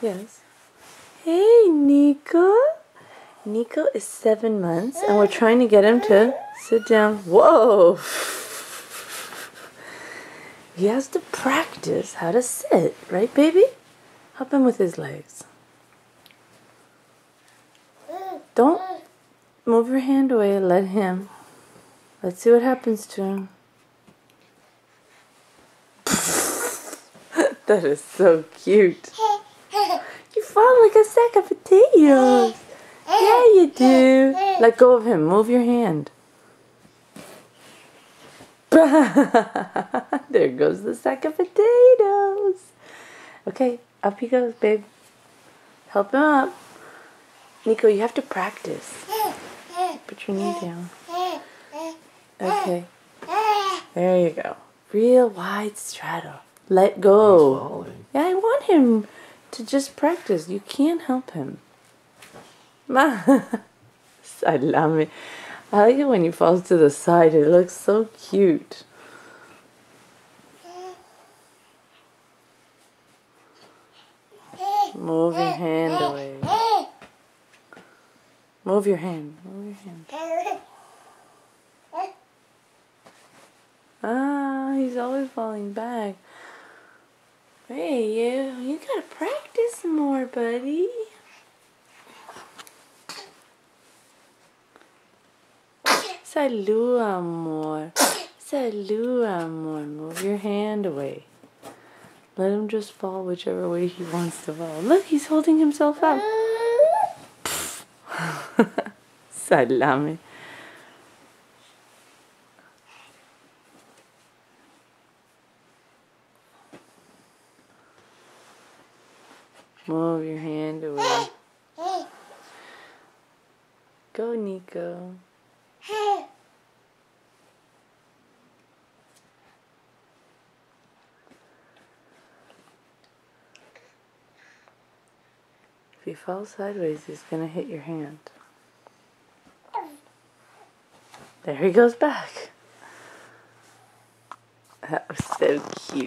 Yes. Hey, Nico. Nico is 7 months, and we're trying to get him to sit down. Whoa! He has to practice how to sit, right, baby? Help him with his legs. Don't move your hand away. Let him. Let's see what happens to him. That is so cute. You fall like a sack of potatoes. Yeah, you do. Let go of him. Move your hand. There goes the sack of potatoes. Okay, up he goes, babe. Help him up. Nico, you have to practice. Put your knee down. Okay. There you go. Real wide straddle. Let go. Yeah, I want him to just practice. You can't help him. Salami. I like it when he falls to the side. It looks so cute. Move your hand away. Move your hand. Move your hand. Ah, he's always falling back. Hey, you gotta practice more, buddy. Salud, amor. Salud, amor. Move your hand away. Let him just fall whichever way he wants to fall. Look, he's holding himself up. Salami. Move your hand away. Go, Nico. If he falls sideways, he's going to hit your hand. There he goes back. That was so cute.